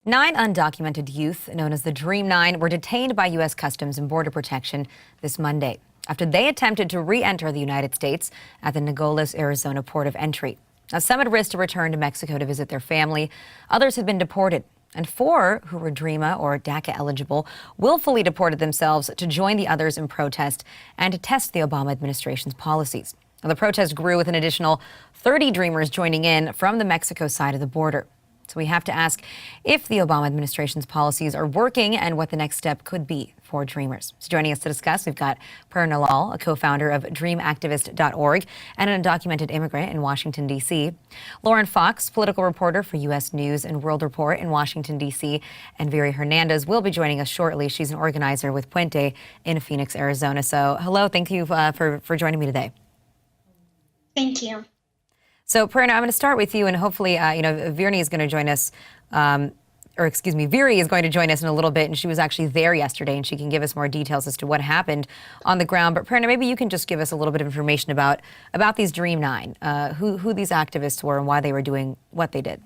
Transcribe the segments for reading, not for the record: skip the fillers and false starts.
9 undocumented youth, known as the Dream Nine, were detained by U.S. Customs and Border Protection this Monday after they attempted to re-enter the United States at the Nogales, Arizona port of entry. Now, some had risked to return to Mexico to visit their family. Others have been deported. And 4 who were DREAMA or DACA eligible willfully deported themselves to join the others in protest and to test the Obama administration's policies. Now, the protest grew with an additional 30 Dreamers joining in from the Mexico side of the border. So we have to ask if the Obama administration's policies are working and what the next step could be for Dreamers. So joining us to discuss, we've got Prerna Lal, a co-founder of DreamActivist.org and an undocumented immigrant in Washington, D.C. Lauren Fox, political reporter for U.S. News and World Report in Washington, D.C. And Viri Hernandez will be joining us shortly. She's an organizer with Puente in Phoenix, Arizona. So hello, thank you for joining me today. Thank you. So, Prerna, I'm going to start with you, and hopefully, Viri is going to join us, Viri is going to join us in a little bit, and she was actually there yesterday, and she can give us more details as to what happened on the ground. But Prerna, maybe you can just give us a little bit of information about these Dream Nine, who these activists were and why they were doing what they did.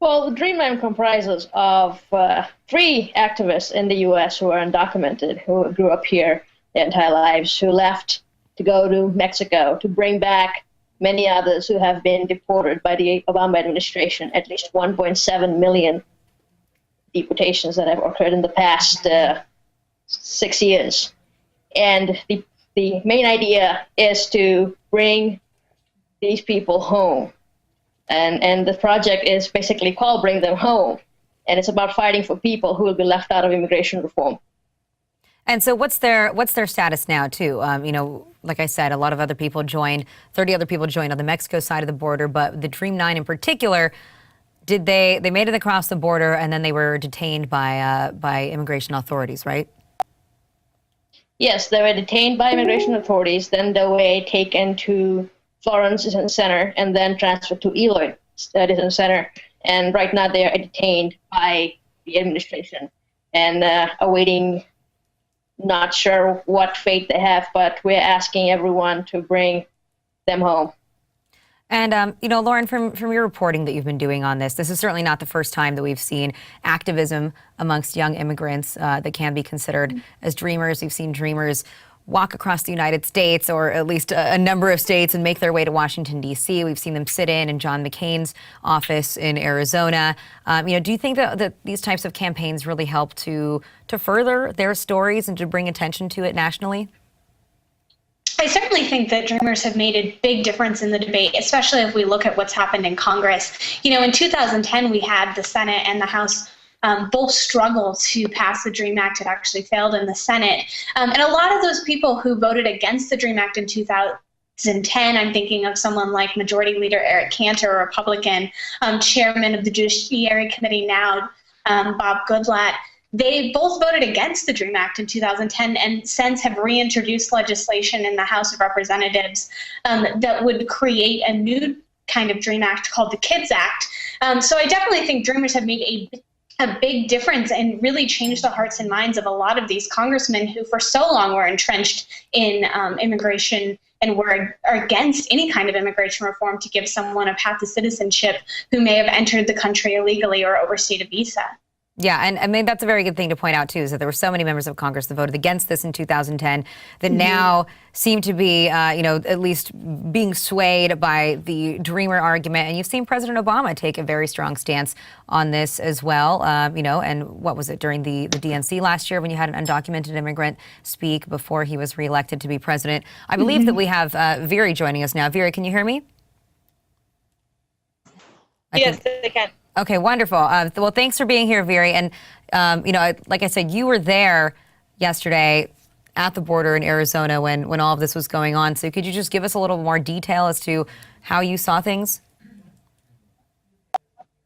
Well, the Dream Nine comprises of 3 activists in the U.S. who are undocumented, who grew up here their entire lives, who left to go to Mexico to bring back many others who have been deported by the Obama administration, at least 1.7 million deportations that have occurred in the past 6 years. And the main idea is to bring these people home. And the project is basically called Bring Them Home. And it's about fighting for people who will be left out of immigration reform. And so what's their status now, too? Like I said, a lot of other people joined, 30 other people joined on the Mexico side of the border, but the Dream Nine in particular, they made it across the border and then they were detained by immigration authorities, right? Yes, they were detained by immigration authorities, then they were taken to Florence Detention Center and then transferred to Eloy Detention Center. And right now they are detained by the administration and awaiting. Not sure what fate they have, but we're asking everyone to bring them home. And, Lauren, from your reporting that you've been doing on this is certainly not the first time that we've seen activism amongst young immigrants that can be considered as dreamers. We've seen dreamers walk across the United States, or at least a number of states, and make their way to Washington, D.C. We've seen them sit in John McCain's office in Arizona. Do you think that these types of campaigns really help to further their stories and to bring attention to it nationally? I certainly think that Dreamers have made a big difference in the debate, especially if we look at what's happened in Congress. In 2010, we had the Senate and the House both struggle to pass the DREAM Act. It actually failed in the Senate. And a lot of those people who voted against the DREAM Act in 2010, I'm thinking of someone like Majority Leader Eric Cantor, a Republican, chairman of the Judiciary Committee now, Bob Goodlatte. They both voted against the DREAM Act in 2010 and since have reintroduced legislation in the House of Representatives that would create a new kind of DREAM Act called the KIDS Act. So I definitely think Dreamers have made a big difference and really changed the hearts and minds of a lot of these congressmen who for so long were entrenched in immigration and were against any kind of immigration reform to give someone a path to citizenship who may have entered the country illegally or overstayed a visa. Yeah, and I mean, that's a very good thing to point out, too, is that there were so many members of Congress that voted against this in 2010 that now seem to be, at least being swayed by the Dreamer argument. And you've seen President Obama take a very strong stance on this as well, and what was it, during the DNC last year when you had an undocumented immigrant speak before he was reelected to be president. I believe that we have Viri joining us now. Viri, can you hear me? Yes, I can. Okay, wonderful. Well, thanks for being here, Viri. And, like I said, you were there yesterday at the border in Arizona when all of this was going on. So could you just give us a little more detail as to how you saw things?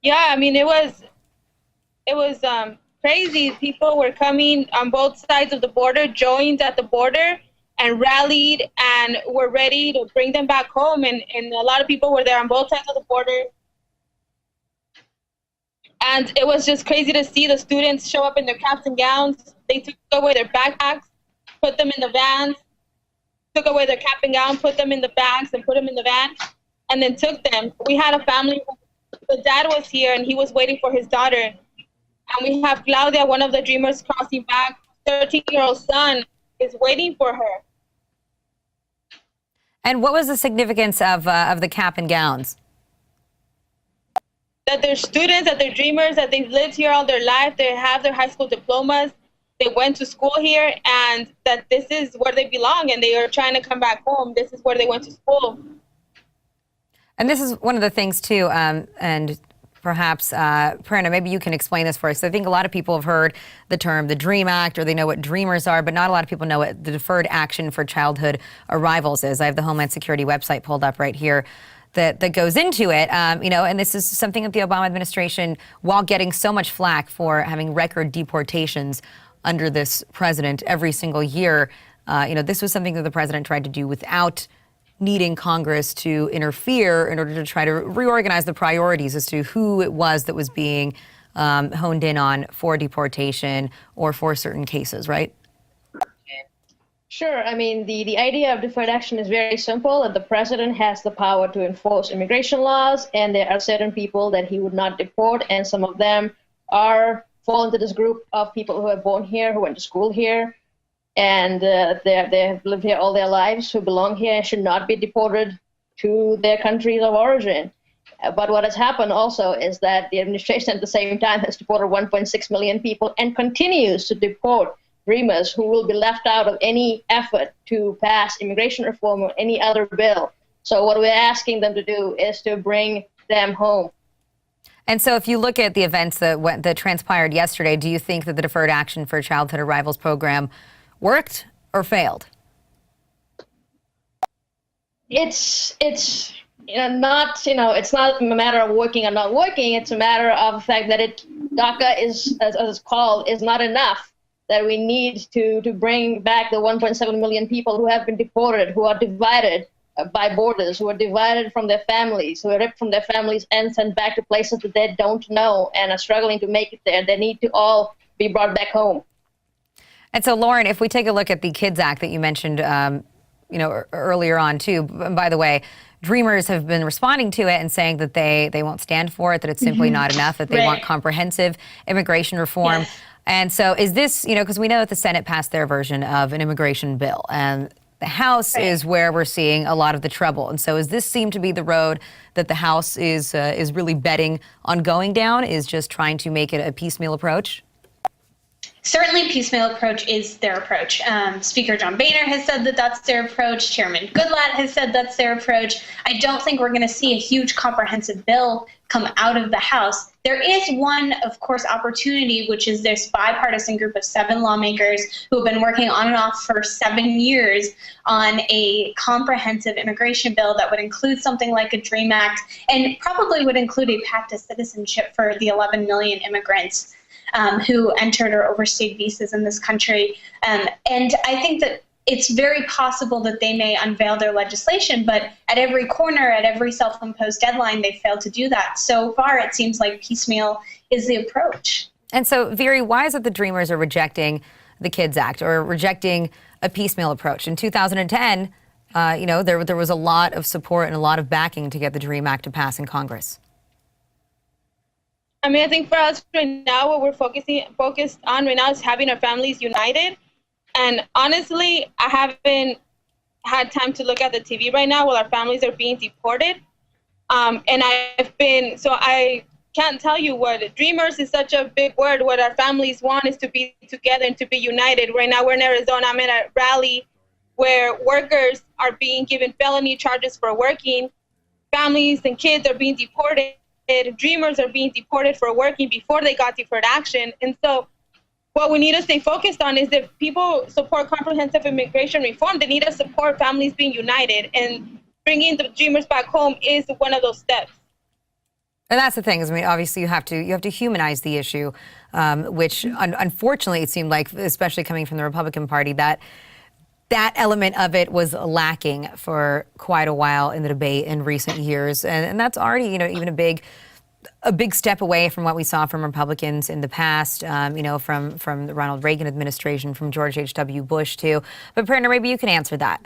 Yeah, I mean, it was crazy. People were coming on both sides of the border, joined at the border, and rallied and were ready to bring them back home. And a lot of people were there on both sides of the border. And it was just crazy to see the students show up in their caps and gowns. They took away their backpacks, put them in the vans, took away their cap and gown, put them in the bags and put them in the van, and then took them. We had a family the dad was here and he was waiting for his daughter. And we have Claudia, one of the dreamers, crossing back. 13-year-old son is waiting for her. And what was the significance of the cap and gowns? That they're students, that they're dreamers, that they've lived here all their life, they have their high school diplomas, they went to school here, and that this is where they belong, and they are trying to come back home. This is where they went to school. And this is one of the things, too, and perhaps, Prerna, maybe you can explain this for us. I think a lot of people have heard the term the DREAM Act, or they know what Dreamers are, but not a lot of people know what the Deferred Action for Childhood Arrivals is. I have the Homeland Security website pulled up right here that goes into it, and this is something that the Obama administration, while getting so much flack for having record deportations under this president every single year, this was something that the president tried to do without needing Congress to interfere in order to try to reorganize the priorities as to who it was that was being honed in on for deportation or for certain cases, right? Sure. I mean, the idea of deferred action is very simple, that the president has the power to enforce immigration laws, and there are certain people that he would not deport, and some of them fall into this group of people who are born here, who went to school here, and they have lived here all their lives, who belong here and should not be deported to their countries of origin. But what has happened also is that the administration at the same time has deported 1.6 million people and continues to deport dreamers who will be left out of any effort to pass immigration reform or any other bill. So what we're asking them to do is to bring them home. And so if you look at the events that transpired yesterday, do you think that the Deferred Action for Childhood Arrivals program worked or failed? It's not a matter of working or not working. It's a matter of the fact that DACA is, as it's called, is not enough. That we need to bring back the 1.7 million people who have been deported, who are divided by borders, who are divided from their families, who are ripped from their families and sent back to places that they don't know and are struggling to make it there. They need to all be brought back home. And so, Lauren, if we take a look at the Kids Act that you mentioned, earlier on too, by the way, Dreamers have been responding to it and saying that they won't stand for it, that it's simply not enough, that they want comprehensive immigration reform. Yes. And so is this, because we know that the Senate passed their version of an immigration bill, and the House is where we're seeing a lot of the trouble. And so does this seem to be the road that the House is really betting on going down, is just trying to make it a piecemeal approach? Certainly, piecemeal approach is their approach. Speaker John Boehner has said that that's their approach. Chairman Goodlatte has said that's their approach. I don't think we're going to see a huge comprehensive bill come out of the House. There is one, of course, opportunity, which is this bipartisan group of 7 lawmakers who have been working on and off for 7 years on a comprehensive immigration bill that would include something like a DREAM Act and probably would include a path to citizenship for the 11 million immigrants who entered or overstayed visas in this country. And I think that it's very possible that they may unveil their legislation, but at every corner, at every self-imposed deadline, they failed to do that. So far, it seems like piecemeal is the approach. And so, Veery, why is it the Dreamers are rejecting the Kids Act or rejecting a piecemeal approach? In 2010, there was a lot of support and a lot of backing to get the DREAM Act to pass in Congress. I mean, I think for us right now, what we're focused on right now is having our families united. And honestly, I haven't had time to look at the TV right now while our families are being deported. And I can't tell you what Dreamers is such a big word. What our families want is to be together and to be united. Right now, we're in Arizona. I'm at a rally where workers are being given felony charges for working. Families and kids are being deported. Dreamers are being deported for working before they got deferred action. And so what we need to stay focused on is that people support comprehensive immigration reform. They need to support families being united, and bringing the Dreamers back home is one of those steps. And that's the thing, is, I mean, obviously you have to humanize the issue, which unfortunately it seemed like, especially coming from the Republican Party, that element of it was lacking for quite a while in the debate in recent years. And that's already, even a big a big step away from what we saw from Republicans in the past, from the Ronald Reagan administration, from George H.W. Bush too. But Prerna, maybe you can answer that.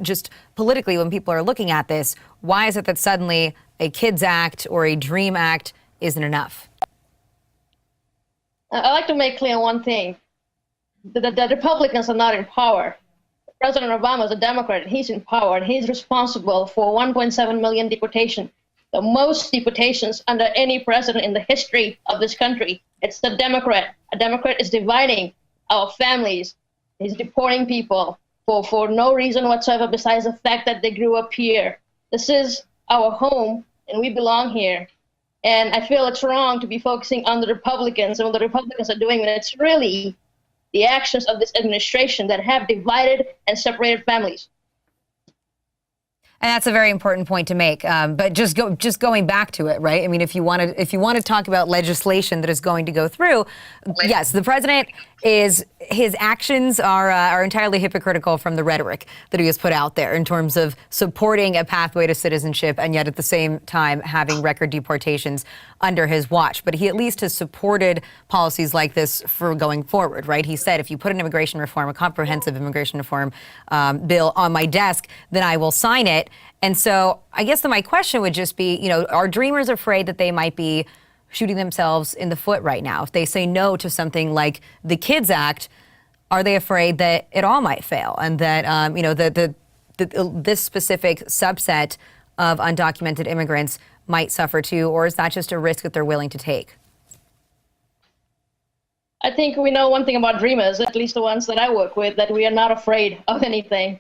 Just politically, when people are looking at this, why is it that suddenly a KIDS Act or a DREAM Act isn't enough? I'd like to make clear one thing. The Republicans are not in power. President Obama is a Democrat, and he's in power, and he's responsible for 1.7 million deportations. The most deportations under any president in the history of this country. It's the Democrat. A Democrat is dividing our families. He's deporting people for no reason whatsoever besides the fact that they grew up here. This is our home, and we belong here. And I feel it's wrong to be focusing on the Republicans and what the Republicans are doing when it's really the actions of this administration that have divided and separated families. And that's a very important point to make. But just going back to it, right? I mean, if you want to talk about legislation that is going to go through, yes, the president his actions are entirely hypocritical from the rhetoric that he has put out there in terms of supporting a pathway to citizenship and yet at the same time having record deportations under his watch. But he at least has supported policies like this for going forward, right? He said, if you put an immigration reform, a comprehensive immigration reform bill on my desk, then I will sign it. And so I guess my question would just be, are Dreamers afraid that they might be shooting themselves in the foot right now? If they say no to something like the KIDS Act, are they afraid that it all might fail and that, this specific subset of undocumented immigrants might suffer too? Or is that just a risk that they're willing to take? I think we know one thing about Dreamers, at least the ones that I work with, that we are not afraid of anything,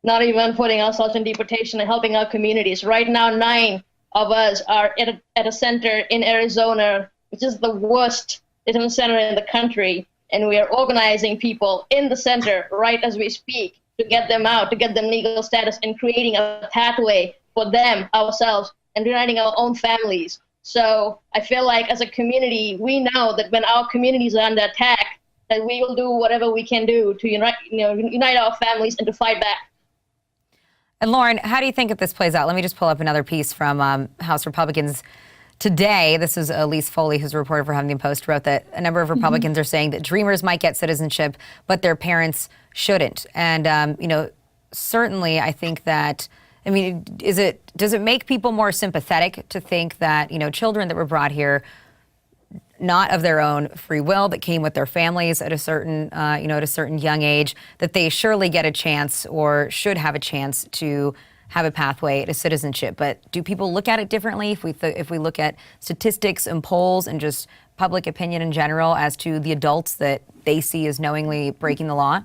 not even putting ourselves in deportation and helping our communities. Right now, 9 of us are at a center in Arizona, which is the worst detention center in the country. And we are organizing people in the center right as we speak to get them out, to get them legal status, and creating a pathway for them, ourselves, and uniting our own families. So I feel like as a community, we know that when our communities are under attack, that we will do whatever we can do to unite our families and to fight back. And Lauren, how do you think that this plays out? Let me just pull up another piece from House Republicans today. This is Elise Foley, who's a reporter for Huffington Post, wrote that a number of Republicans are saying that Dreamers might get citizenship, but their parents shouldn't. And, certainly I think that, does it make people more sympathetic to think that, children that were brought here not of their own free will, that came with their families at a certain young age, that they surely get a chance or should have a chance to have a pathway to citizenship? But do people look at it differently if we look at statistics and polls and just public opinion in general as to the adults that they see as knowingly breaking the law?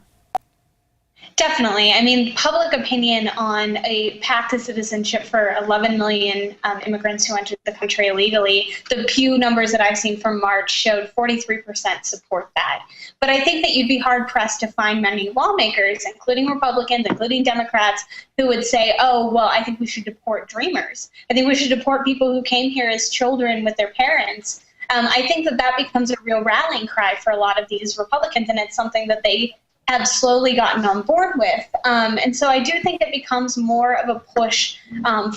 Definitely. Public opinion on a path to citizenship for 11 million immigrants who entered the country illegally, the Pew numbers that I've seen from March showed 43% support that. But I think that you'd be hard-pressed to find many lawmakers, including Republicans, including Democrats, who would say, oh, well, I think we should deport Dreamers. I think we should deport people who came here as children with their parents. I think that becomes a real rallying cry for a lot of these Republicans, and it's something that they have slowly gotten on board with. And so I do think it becomes more of a push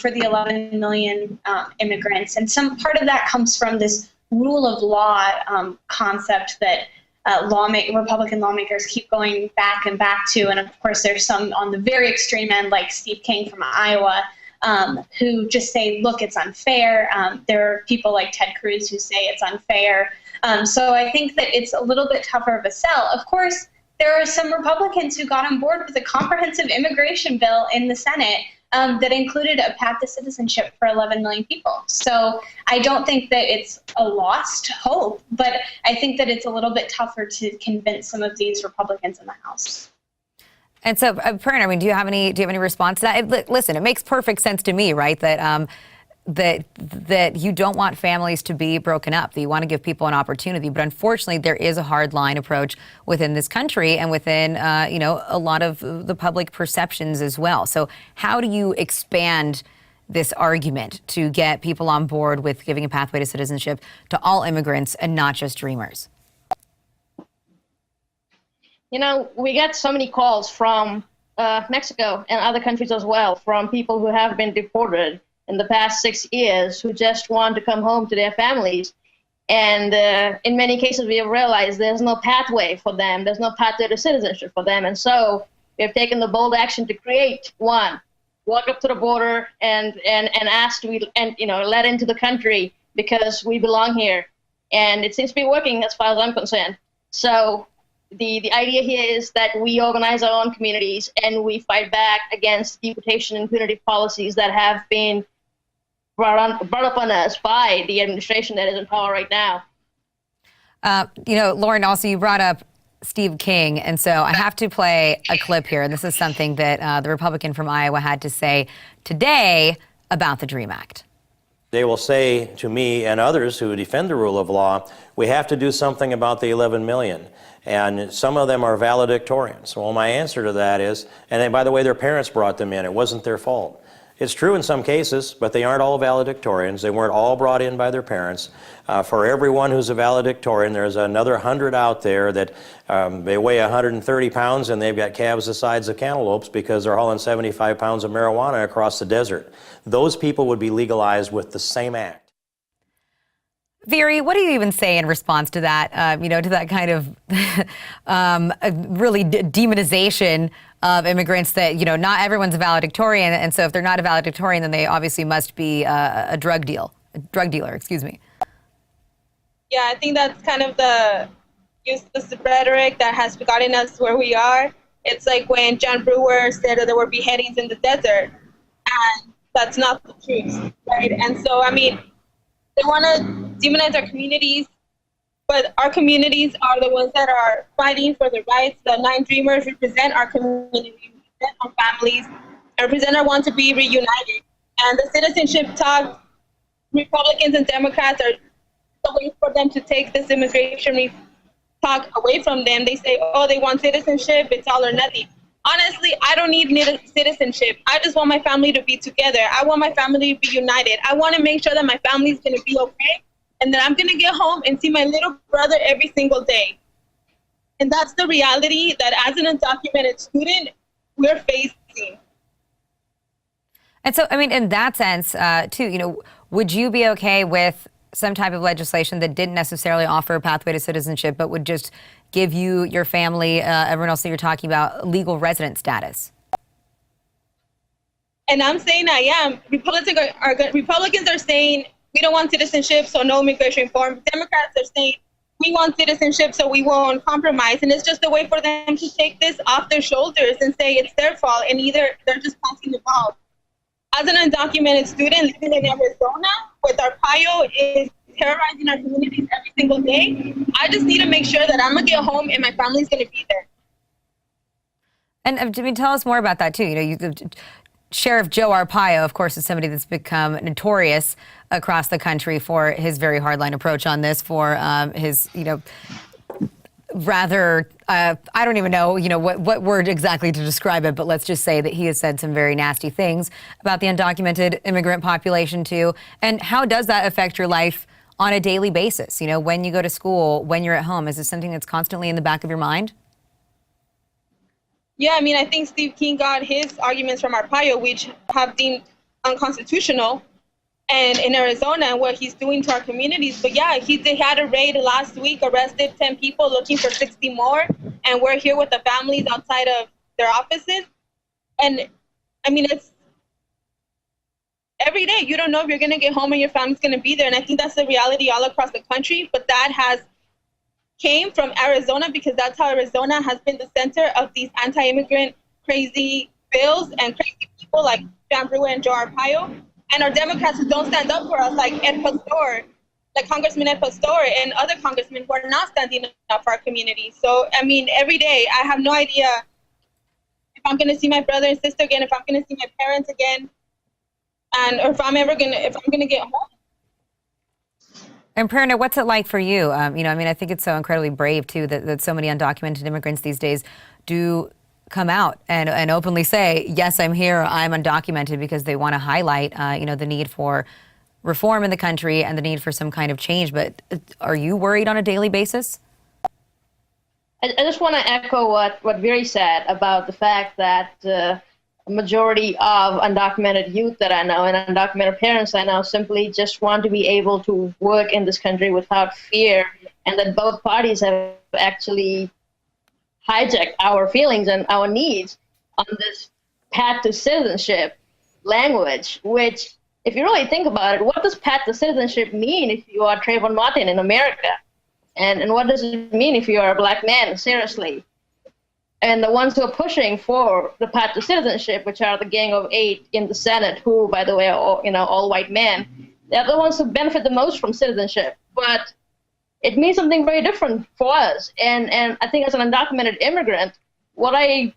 for the 11 million immigrants. And some part of that comes from this rule of law concept that Republican lawmakers keep going back and back to. And of course, there's some on the very extreme end, like Steve King from Iowa, who just say, look, it's unfair. There are people like Ted Cruz who say it's unfair. So I think that it's a little bit tougher of a sell. Of course, there are some Republicans who got on board with a comprehensive immigration bill in the Senate that included a path to citizenship for 11 million people. So I don't think that it's a lost hope, but I think that it's a little bit tougher to convince some of these Republicans in the House. And so, Prerna, do you have any response to that? Listen, it makes perfect sense to me, right? That you don't want families to be broken up, that you want to give people an opportunity. But unfortunately, there is a hard line approach within this country and within, a lot of the public perceptions as well. So how do you expand this argument to get people on board with giving a pathway to citizenship to all immigrants and not just Dreamers? We get so many calls from Mexico and other countries as well, from people who have been deported. in the past 6 years who just want to come home to their families. And in many cases, we have realized there's no pathway for them. There's no pathway to citizenship for them. And so we have taken the bold action to create one. Walk up to the border and ask to be, and let into the country because we belong here. And it seems to be working as far as I'm concerned. So the idea here is that we organize our own communities and we fight back against deportation and punitive policies that have been brought upon us by the administration that is in power right now. Lauren, also you brought up Steve King, and so I have to play a clip here. And this is something that the Republican from Iowa had to say today about the DREAM Act. They will say to me and others who defend the rule of law, we have to do something about the 11 million. And some of them are valedictorians. Well, my answer to that is, and then, by the way, their parents brought them in. It wasn't their fault. It's true in some cases, but they aren't all valedictorians. They weren't all brought in by their parents. For everyone who's a valedictorian, there's another 100 out there that they weigh 130 pounds and they've got calves the size of cantaloupes because they're hauling 75 pounds of marijuana across the desert. Those people would be legalized with the same act. Veery, what do you even say in response to that, to that kind of really demonization of immigrants that, not everyone's a valedictorian. And so if they're not a valedictorian, then they obviously must be a drug dealer, excuse me. Yeah, I think that's kind of the useless rhetoric that has gotten us where we are. It's like when John Brewer said that there were beheadings in the desert, and that's not the truth, right? And so, they want to demonize our communities, but our communities are the ones that are fighting for the rights. The 9 Dreamers represent our community, represent our families, and represent our want to be reunited. And the citizenship talk, Republicans and Democrats are waiting for them to take this immigration talk away from them. They say, oh, they want citizenship, it's all or nothing. Honestly, I don't need citizenship. I just want my family to be together. I want my family to be united. I want to make sure that my family is going to be okay and that I'm going to get home and see my little brother every single day. And that's the reality that as an undocumented student, we're facing. And so, in that sense, too, would you be okay with some type of legislation that didn't necessarily offer a pathway to citizenship, but would just give you, your family, everyone else that you're talking about, legal resident status? And I'm saying I am. Republicans are saying we don't want citizenship, so no immigration reform. Democrats are saying we want citizenship, so we won't compromise. And it's just a way for them to take this off their shoulders and say it's their fault, and either they're just passing the ball. As an undocumented student living in Arizona, with Arpaio is terrorizing our communities every single day, I just need to make sure that I'm going to get home and my family's going to be there. And tell us more about that, too. Sheriff Joe Arpaio, of course, is somebody that's become notorious across the country for his very hardline approach on this, for his, rather, I don't even know, what word exactly to describe it, but let's just say that he has said some very nasty things about the undocumented immigrant population, too. And how does that affect your life on a daily basis? When you go to school, when you're at home, is this something that's constantly in the back of your mind? Yeah, I think Steve King got his arguments from Arpaio, which have deemed unconstitutional, and in Arizona, what he's doing to our communities. But yeah, they had a raid last week, arrested 10 people, looking for 60 more, and we're here with the families outside of their offices. And it's every day. You don't know if you're going to get home and your family's going to be there. And I think that's the reality all across the country. But that came from Arizona because that's how Arizona has been the center of these anti-immigrant crazy bills and crazy people like John Brewer and Joe Arpaio. And our Democrats who don't stand up for us, like Ed Pastor, like Congressman Ed Pastor and other congressmen who are not standing up for our community. So, every day I have no idea if I'm going to see my brother and sister again, if I'm going to see my parents again, or if I'm going to get home. And Prerna, what's it like for you? I think it's so incredibly brave, too, that so many undocumented immigrants these days do come out and openly say, yes, I'm here, I'm undocumented, because they want to highlight, the need for reform in the country and the need for some kind of change. But are you worried on a daily basis? I just want to echo what Veery said about the fact that a majority of undocumented youth that I know and undocumented parents I know simply just want to be able to work in this country without fear, and that both parties have actually hijacked our feelings and our needs on this path to citizenship language, which, if you really think about it, what does path to citizenship mean if you are Trayvon Martin in America? And what does it mean if you are a black man, seriously? And the ones who are pushing for the path to citizenship, which are the Gang of Eight in the Senate, who, by the way, are all white men, they're the ones who benefit the most from citizenship. But it means something very different for us. And I think as an undocumented immigrant, what I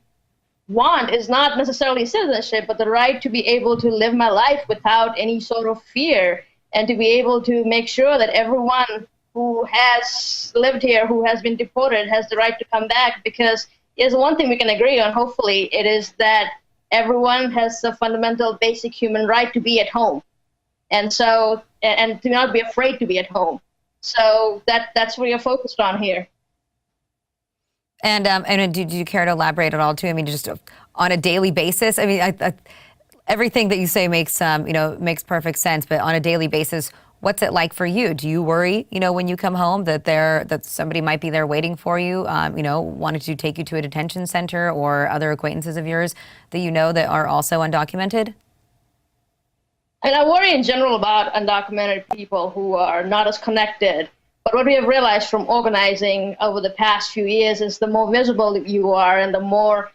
want is not necessarily citizenship, but the right to be able to live my life without any sort of fear, and to be able to make sure that everyone who has lived here, who has been deported, has the right to come back. Because there's one thing we can agree on, hopefully, it is that everyone has a fundamental basic human right to be at home. And so, and to not be afraid to be at home. So that's what you're focused on here. And do you care to elaborate at all too? I mean, just on a daily basis. I mean, everything that you say makes makes perfect sense. But on a daily basis, what's it like for you? Do you worry, when you come home that somebody might be there waiting for you, wanted to take you to a detention center, or other acquaintances of yours that that are also undocumented? And I worry in general about undocumented people who are not as connected. But what we have realized from organizing over the past few years is the more visible you are, and the more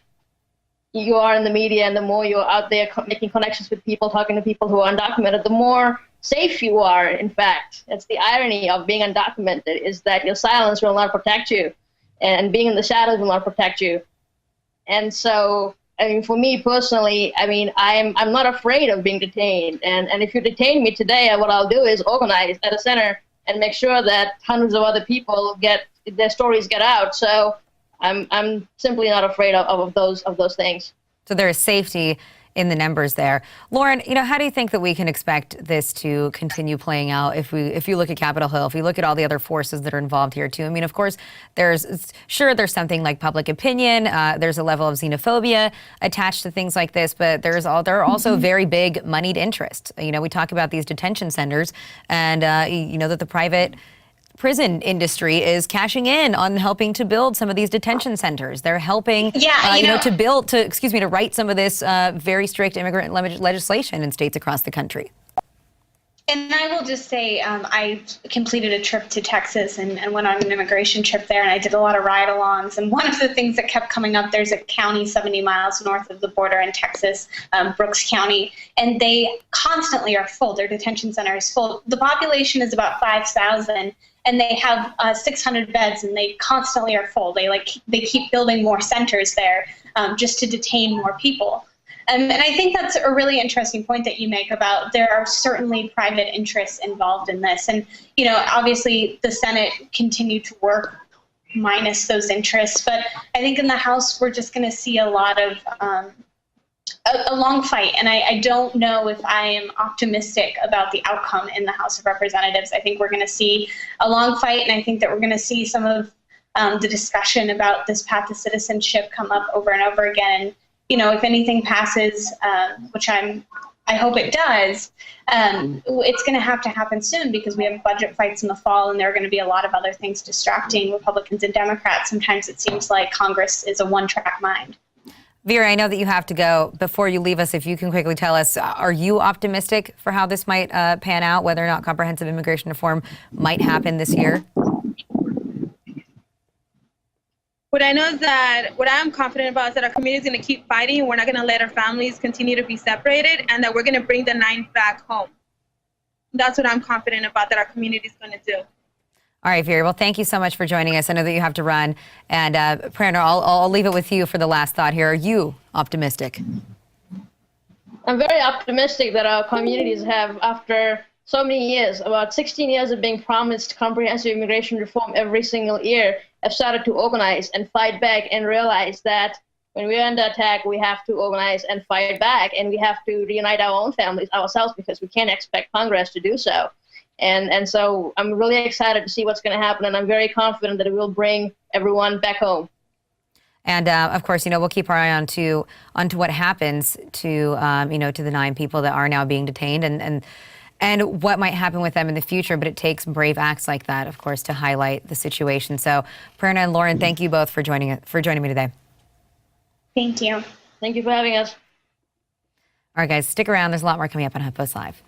you are in the media, and the more you're out there making connections with people, talking to people who are undocumented, the more safe you are, in fact. It's the irony of being undocumented, is that your silence will not protect you, and being in the shadows will not protect you. And so, I mean, for me personally, I mean, I'm not afraid of being detained. And if you detain me today, what I'll do is organize at a center and make sure that hundreds of other people their stories get out. So I'm simply not afraid of those things. So there is safety in the numbers there. Lauren, how do you think that we can expect this to continue playing out if you look at Capitol Hill, if you look at all the other forces that are involved here too? I mean, of course, there's something like public opinion. There's a level of xenophobia attached to things like this, but there are also very big moneyed interests. We talk about these detention centers, and that the private prison industry is cashing in on helping to build some of these detention centers. They're helping, to write some of this very strict immigrant legislation in states across the country. And I will just say, I completed a trip to Texas and went on an immigration trip there, and I did a lot of ride-alongs. And one of the things that kept coming up, there's a county 70 miles north of the border in Texas, Brooks County, and they constantly are full. Their detention center is full. The population is about 5,000, and they have 600 beds, and they constantly are full. They keep building more centers there just to detain more people. And I think that's a really interesting point that you make about there are certainly private interests involved in this. And, obviously the Senate continued to work minus those interests. But I think in the House, we're just going to see a lot of a long fight. And I don't know if I am optimistic about the outcome in the House of Representatives. I think we're going to see a long fight, and I think that we're going to see some of the discussion about this path to citizenship come up over and over again. If anything passes, which I hope it does, it's going to happen soon, because we have budget fights in the fall, and there are going to be a lot of other things distracting Republicans and Democrats. Sometimes it seems like Congress is a one-track mind. Vera, I know that you have to go. Before you leave us, if you can quickly tell us, are you optimistic for how this might pan out, whether or not comprehensive immigration reform might happen this year? What I know is that what I'm confident about is that our community is going to keep fighting. We're not going to let our families continue to be separated, and that we're going to bring the 9 back home. That's what I'm confident about, that our community is going to do. All right, Vera. Well, thank you so much for joining us. I know that you have to run. And Prerna, I'll leave it with you for the last thought here. Are you optimistic? I'm very optimistic that our communities have, after so many years, about 16 years of being promised comprehensive immigration reform every single year, have started to organize and fight back, and realize that when we're under attack, we have to organize and fight back, and we have to reunite our own families ourselves, because we can't expect Congress to do so. And so I'm really excited to see what's going to happen, and I'm very confident that it will bring everyone back home. And of course, we'll keep our eye onto what happens to to the 9 people that are now being detained and what might happen with them in the future. But it takes brave acts like that, of course, to highlight the situation. So, Prerna and Lauren, thank you both for joining me today. Thank you. Thank you for having us. All right, guys, stick around. There's a lot more coming up on HuffPost Live.